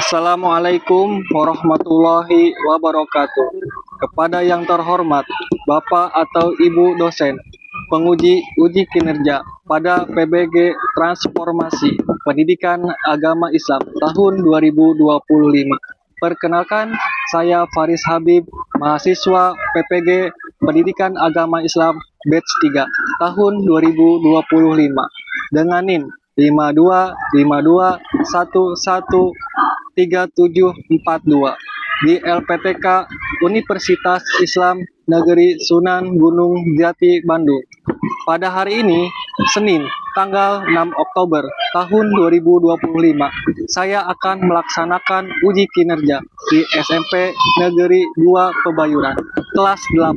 Assalamualaikum warahmatullahi wabarakatuh. Kepada yang terhormat Bapak atau Ibu dosen, penguji uji kinerja pada PBG Transformasi Pendidikan Agama Islam tahun 2025. Perkenalkan, saya Faris Habib, mahasiswa PPG Pendidikan Agama Islam batch 3 tahun 2025 dengan NIM 5252113742 di LPTK Universitas Islam Negeri Sunan Gunung Jati, Bandung. Pada hari ini, Senin, tanggal 6 Oktober tahun 2025, saya akan melaksanakan uji kinerja di SMP Negeri 2 Pebayuran, kelas 8,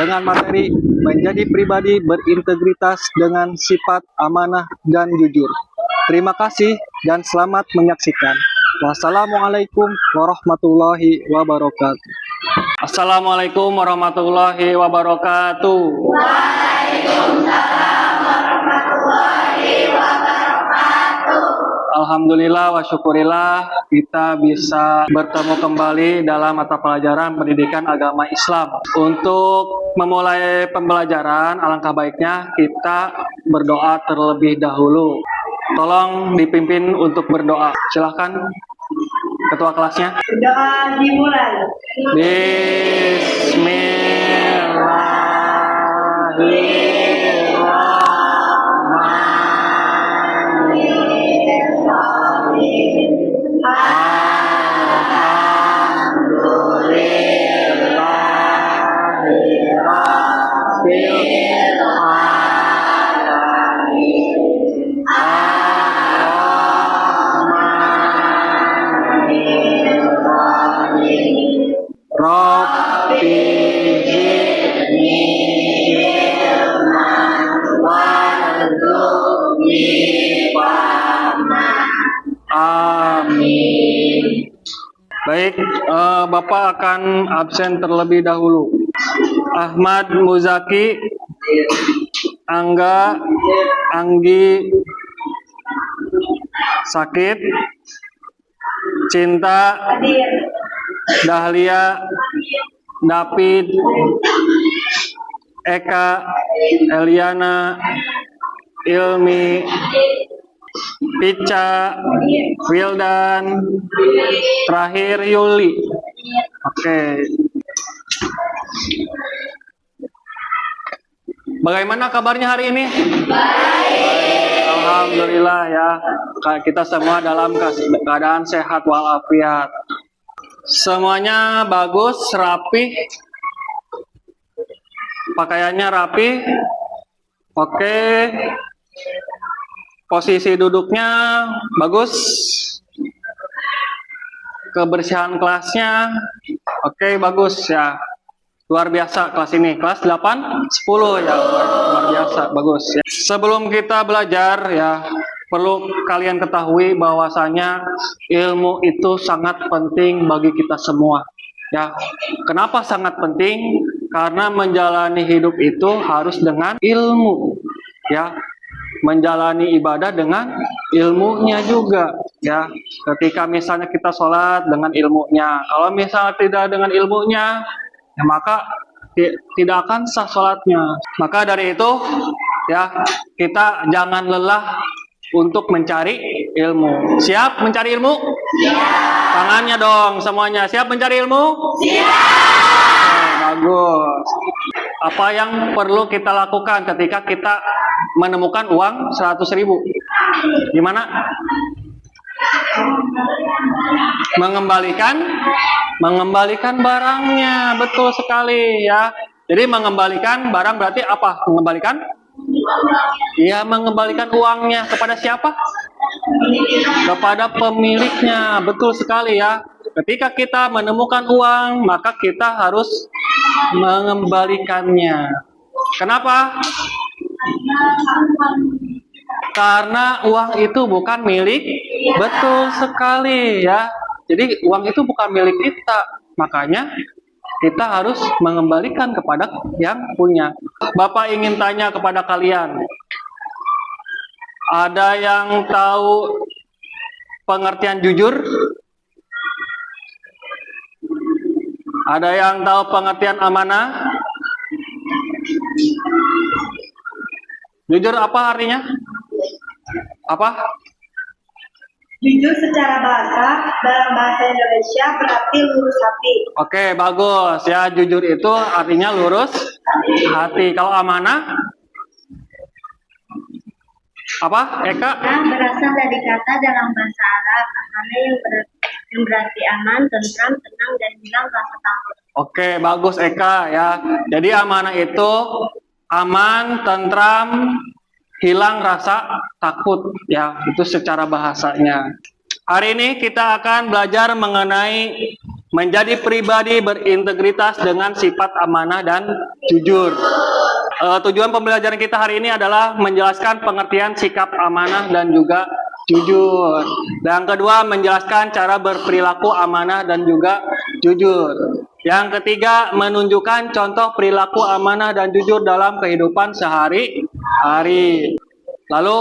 dengan materi menjadi pribadi berintegritas dengan sifat amanah dan jujur. Terima kasih dan selamat menyaksikan. Wassalamualaikum warahmatullahi wabarakatuh. Assalamualaikum warahmatullahi wabarakatuh. Waalaikumsalam warahmatullahi wabarakatuh. Alhamdulillah wa syukurillah kita bisa bertemu kembali dalam mata pelajaran pendidikan agama Islam. Untuk memulai pembelajaran, alangkah baiknya kita berdoa terlebih dahulu. Tolong dipimpin untuk berdoa. Silahkan ketua kelasnya. Doa dimulai. Bismillahirrahmanirrahim. Rabbi zidni ilman warzuqni fahman. Amin. Baik, Bapak akan absen terlebih dahulu. Ahmad Muzaki, Angga, Anggi sakit, Cinta, Dahlia, David, Eka, Eliana, Ilmi, Pica, Wildan, terakhir Yuli. Oke. Bagaimana kabarnya hari ini? Baik. Alhamdulillah ya. Kita semua dalam keadaan sehat walafiat. Semuanya bagus, rapi. Pakaiannya rapi. Oke. Posisi duduknya bagus. Kebersihan kelasnya oke, bagus ya. Luar biasa kelas ini. Kelas 8, 10 ya. Luar biasa, bagus ya. Sebelum kita belajar ya, perlu kalian ketahui bahwasanya ilmu itu sangat penting bagi kita semua. Ya. Kenapa sangat penting? Karena menjalani hidup itu harus dengan ilmu. Ya. Menjalani ibadah dengan ilmunya juga ya. Ketika misalnya kita sholat dengan ilmunya, kalau misalnya tidak dengan ilmunya ya, maka tidak akan sah sholatnya. Maka dari itu ya, kita jangan lelah untuk mencari ilmu. Siap mencari ilmu? Siap. Tangannya dong semuanya. Siap mencari ilmu? Siap. Bagus. Apa yang perlu kita lakukan ketika kita menemukan uang 100.000? Gimana? Mengembalikan barangnya, betul sekali ya. Jadi mengembalikan barang berarti apa? Mengembalikan? Ya, mengembalikan uangnya kepada siapa? Kepada pemiliknya, betul sekali ya. Ketika kita menemukan uang, maka kita harus mengembalikannya. Kenapa? Karena uang itu bukan milik. Betul sekali ya. Jadi uang itu bukan milik kita. Makanya kita harus mengembalikan kepada yang punya. Bapak ingin tanya kepada kalian. Ada yang tahu pengertian jujur? Ada yang tahu pengertian amanah? Jujur apa artinya? Apa? Jujur secara bahasa, dalam bahasa Indonesia berarti lurus hati. Oke, bagus ya. Jujur itu artinya lurus hati. Kalau amanah? Apa, Eka? Berasal dari kata dalam bahasa Arab, amanah yang berarti aman, tentram, tenang, dan hilang rasa takut. Oke, bagus Eka ya. Jadi amanah itu aman, tentram, hilang rasa takut ya. Itu secara bahasanya. Hari ini kita akan belajar mengenai menjadi pribadi berintegritas dengan sifat amanah dan jujur. Tujuan pembelajaran kita hari ini adalah menjelaskan pengertian sikap amanah dan juga jujur. Yang kedua, menjelaskan cara berperilaku amanah dan juga jujur. Yang ketiga, menunjukkan contoh perilaku amanah dan jujur dalam kehidupan sehari-hari. Lalu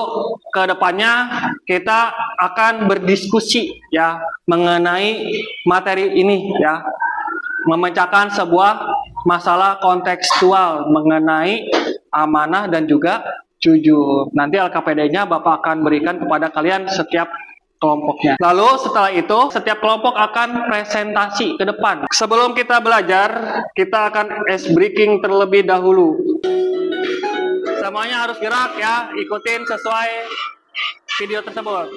ke depannya kita akan berdiskusi ya mengenai materi ini ya. Memecahkan sebuah masalah kontekstual mengenai amanah dan juga jujur. Nanti LKPD-nya Bapak akan berikan kepada kalian setiap kelompoknya. Lalu setelah itu setiap kelompok akan presentasi ke depan. Sebelum kita belajar, kita akan ice breaking terlebih dahulu. Semuanya harus gerak ya, ikutin sesuai video tersebut.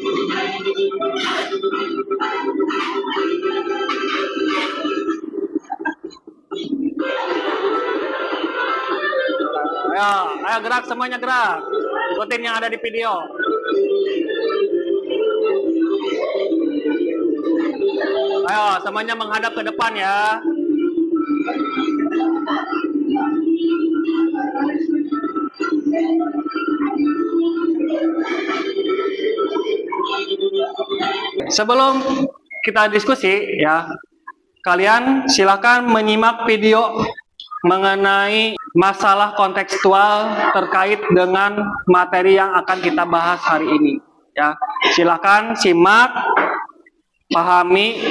Ayo gerak, semuanya gerak. Ikutin yang ada di video. Ayo, semuanya menghadap ke depan ya. Sebelum kita diskusi ya, kalian silakan menyimak video mengenai masalah kontekstual terkait dengan materi yang akan kita bahas hari ini ya. Silakan simak, pahami.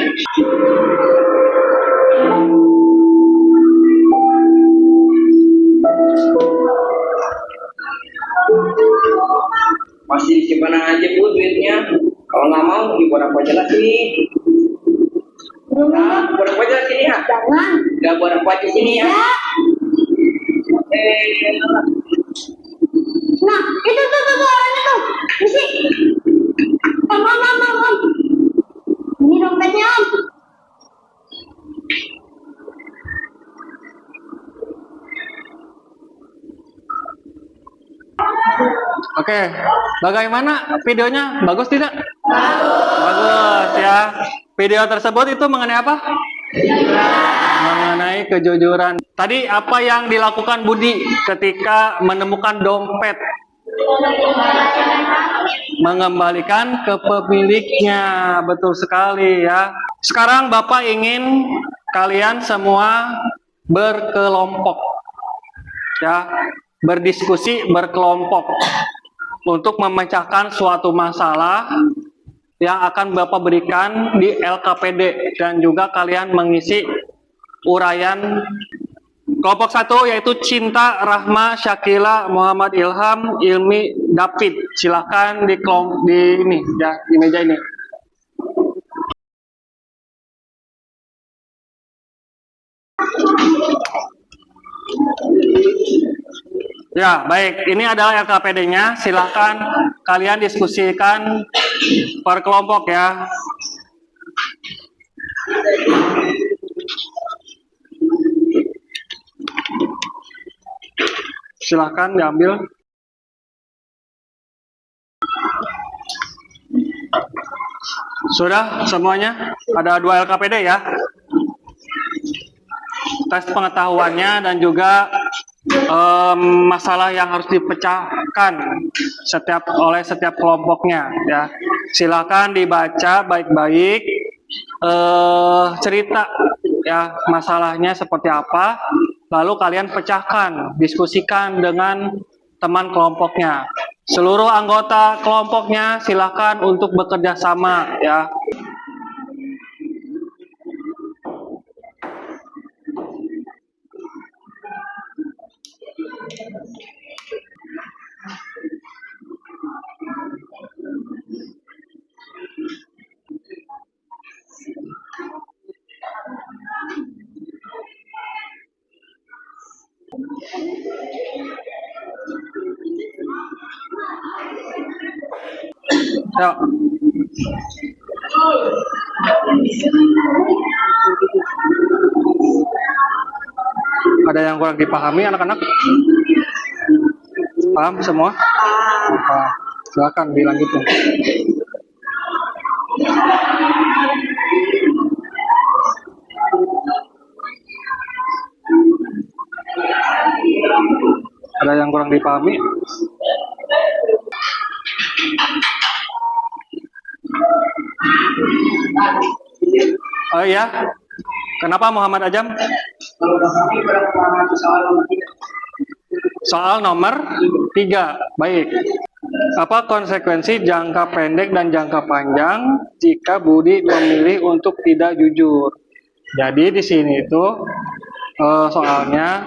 Masih disimpan aja Bu duitnya. Kalau nggak mau dibuat apa aja lah sini. Nah, buat apa aja sini ya? Jangan. Nggak buat apa aja sini ya? Nah, itu tuh orangnya tuh. Misi. Om. Ini dompetnya Om. Oke, bagaimana videonya? Bagus tidak? Bagus ya. Video tersebut itu mengenai apa? Mengenai kejujuran. Tadi apa yang dilakukan Budi ketika menemukan dompet? Mengembalikan ke pemiliknya. Betul sekali ya. Sekarang Bapak ingin kalian semua berkelompok ya, berdiskusi berkelompok untuk memecahkan suatu masalah yang akan Bapak berikan di LKPD, dan juga kalian mengisi uraian. Kelompok 1 yaitu Cinta, Rahma, Syakila, Muhammad Ilham, Ilmi, David. Silakan di ini ya, di meja ini. Ya, baik. Ini adalah LKPD-nya. Silakan kalian diskusikan per kelompok ya. Silakan diambil. Sudah semuanya? Ada 2 LKPD ya. Tes pengetahuannya dan juga masalah yang harus dipecahkan oleh setiap kelompoknya ya. Silakan dibaca baik-baik cerita ya, masalahnya seperti apa, lalu kalian pecahkan, diskusikan dengan teman kelompoknya. Seluruh anggota kelompoknya silakan untuk bekerja sama ya. Yuk. Ada yang kurang dipahami anak-anak? Paham semua? Paham. Silakan dilanjutkan. Ada yang kurang dipahami? Oh iya, kenapa Muhammad Ajam? Soal nomor 3, baik. Apa konsekuensi jangka pendek dan jangka panjang jika Budi memilih untuk tidak jujur? Jadi di sini itu soalnya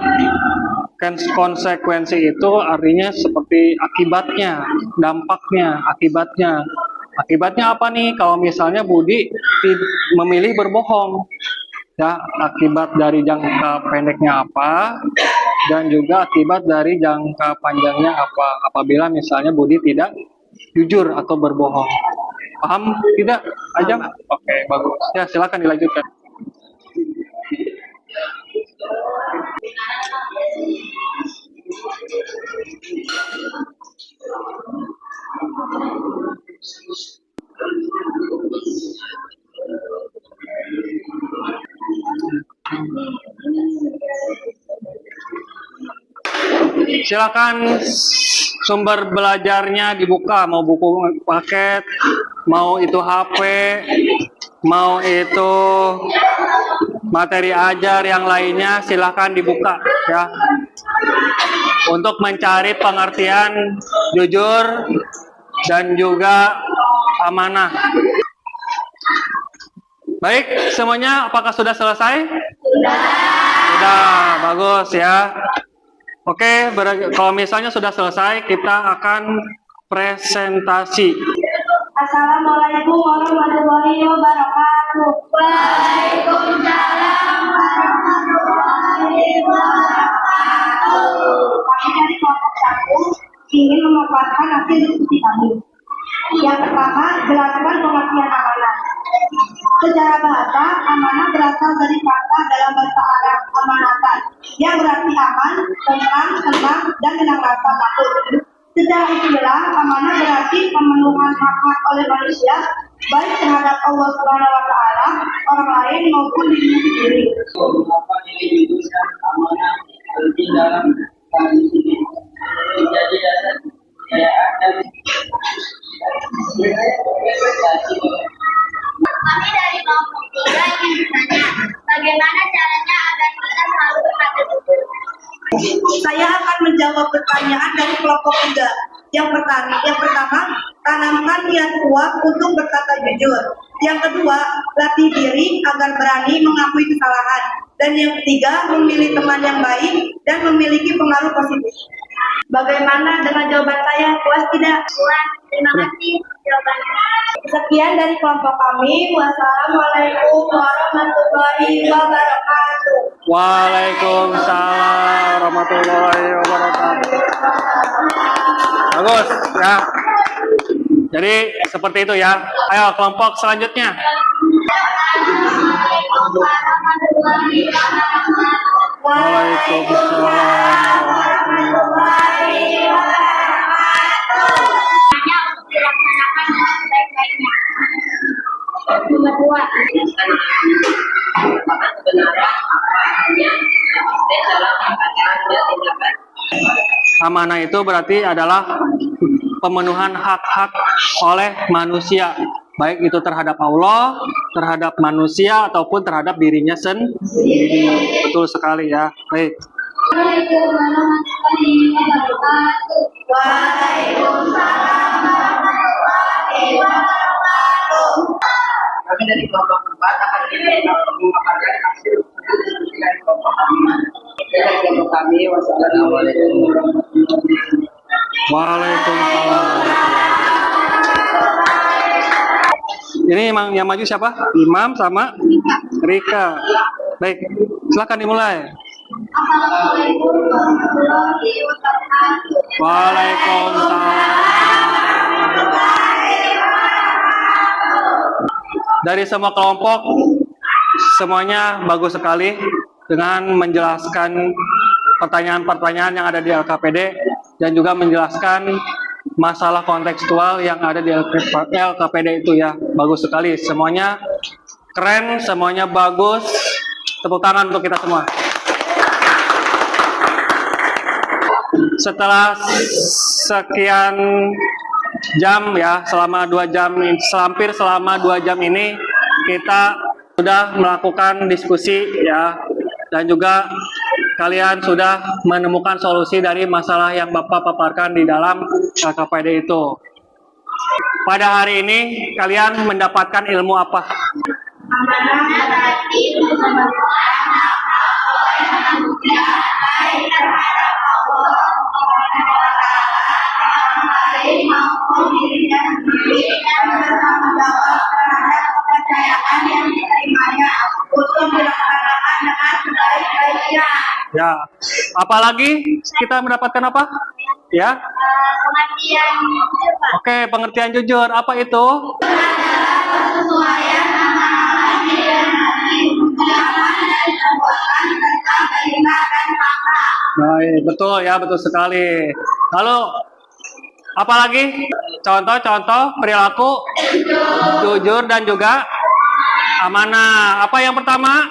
konsekuensi itu artinya seperti akibatnya, dampaknya, akibatnya. Akibatnya apa nih? Kalau misalnya Budi memilih berbohong, ya akibat dari jangka pendeknya apa, dan juga akibat dari jangka panjangnya apa. Apabila misalnya Budi tidak jujur atau berbohong, paham tidak? Aja? Oke, bagus. Ya silakan dilanjutkan. Silakan sumber belajarnya dibuka, mau buku paket, mau itu HP, mau itu materi ajar yang lainnya, silakan dibuka ya. Untuk mencari pengertian jujur dan juga amanah. Baik, semuanya apakah sudah selesai? Sudah, bagus ya. Oke, kalau misalnya sudah selesai, kita akan presentasi. Assalamualaikum warahmatullahi wabarakatuh. Waalaikumsalam warahmatullahi wabarakatuh. Kami dari kelompok 1 ingin memaparkan hasil diskusi kami. Yang pertama, jelaskan pengertian amanah. Secara bahasa, amanah berasal dari kata dalam bahasa Arab amanatan, yang berarti aman, tenang, dan dengan rasa takut. Secara istilah, amanah berarti pemenuhan hak-hak oleh manusia, baik terhadap Allah Subhanahu wa Ta'ala, orang lain maupun diri sendiri. Apa nilai jujur dan amanah penting dalam kasus ini? Menjadi dasar kepercayaan dan Kami dari kelompok 3 ingin bertanya, bagaimana caranya agar kita selalu berkata jujur? Saya akan menjawab pertanyaan dari kelompok 3. Yang pertama, tanamkan niat kuat untuk berkata jujur. Yang kedua, latih diri agar berani mengakui kesalahan. Dan yang ketiga, memilih teman yang baik dan memiliki pengaruh positif. Bagaimana dengan jawaban saya? Puas tidak? Puas. Terima kasih jawabannya. Sekian dari kelompok kami. Wassalamualaikum warahmatullahi wabarakatuh. Waalaikumsalam warahmatullahi wabarakatuh. Bagus ya. Jadi seperti itu ya. Ayo kelompok selanjutnya. Waalaikumsalam. Dilaksanakan dengan sebaik-baiknya. Nomor 2. karena sebenarnya apa hanya konsisten dalam perkataan dan tindakan. Amanah itu berarti adalah pemenuhan hak-hak oleh manusia, baik itu terhadap Allah, terhadap manusia, ataupun terhadap dirinya sendiri. Betul sekali ya. Baik. Waalaikumsalam warahmatullahi wabarakatuh. Kami dari kelompok 4 akan memaparkan hasil diskusi dari kelompok kami. Dari kelompok kami, wassalamualaikum warahmatullahi wabarakatuh. Waalaikumsalam. Ini yang maju siapa? Imam sama Rika. Baik, silakan dimulai. Assalamualaikum warahmatullahi wabarakatuh. Waalaikumsalam. Dari semua kelompok, semuanya bagus sekali dengan menjelaskan pertanyaan-pertanyaan yang ada di LKPD dan juga menjelaskan masalah kontekstual yang ada di LKPD itu ya. Bagus sekali, semuanya keren, semuanya bagus. Tepuk tangan untuk kita semua. Setelah sekian jam ya, selama 2 jam, hampir selama 2 jam ini kita sudah melakukan diskusi ya, dan juga kalian sudah menemukan solusi dari masalah yang Bapak paparkan di dalam LKPD itu. Pada hari ini kalian mendapatkan ilmu apa? Ya, apalagi kita mendapatkan apa? Ya. Pengertian jujur, Pak. Oke, pengertian jujur. Apa itu? Persesuaian antara hati dan hati, ucapan dan perbuatan tentang cerita dan fakta. Baik, betul ya, betul sekali. Lalu apalagi? Contoh-contoh perilaku jujur dan juga amanah. Apa yang pertama?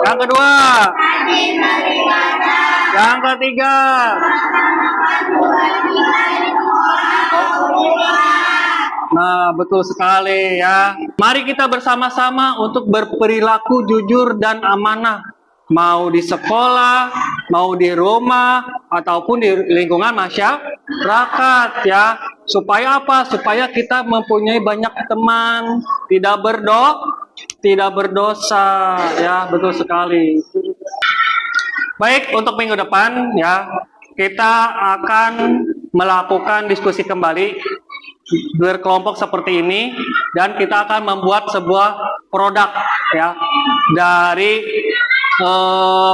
Yang kedua? Yang ketiga? Nah, betul sekali ya. Mari kita bersama-sama untuk berperilaku jujur dan amanah. Mau di sekolah, mau di rumah, ataupun di lingkungan masyarakat ya. Supaya apa? Supaya kita mempunyai banyak teman, tidak berdosa ya, betul sekali. Baik, untuk minggu depan ya, kita akan melakukan diskusi kembali berkelompok seperti ini, dan kita akan membuat sebuah produk ya dari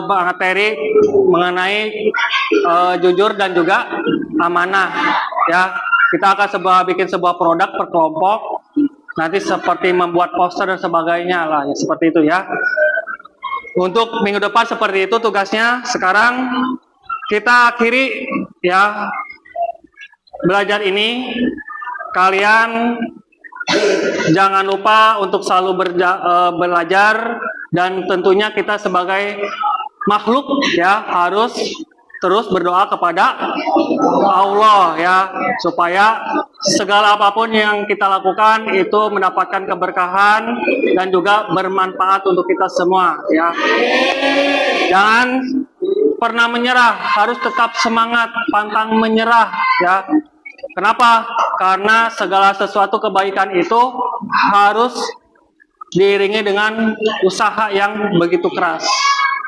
materi mengenai jujur dan juga amanah ya. Kita akan bikin sebuah produk per kelompok, nanti seperti membuat poster dan sebagainya lah ya, seperti itu ya. Untuk minggu depan seperti itu tugasnya. Sekarang kita akhiri ya belajar ini. Kalian jangan lupa untuk selalu belajar, dan tentunya kita sebagai makhluk ya harus terus berdoa kepada Allah ya, supaya segala apapun yang kita lakukan itu mendapatkan keberkahan dan juga bermanfaat untuk kita semua ya. Jangan pernah menyerah, harus tetap semangat, pantang menyerah ya. Kenapa? Karena segala sesuatu kebaikan itu harus diiringi dengan usaha yang begitu keras.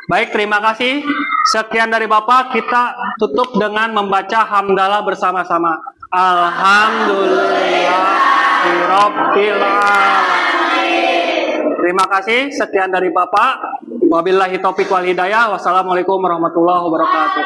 Baik, terima kasih. Sekian dari Bapak, kita tutup dengan membaca hamdalah bersama-sama. Alhamdulillahirabbil alamin. Terima kasih. Sekian dari Bapak. Wabillahi taufiq wal hidayah. Wassalamualaikum warahmatullahi wabarakatuh.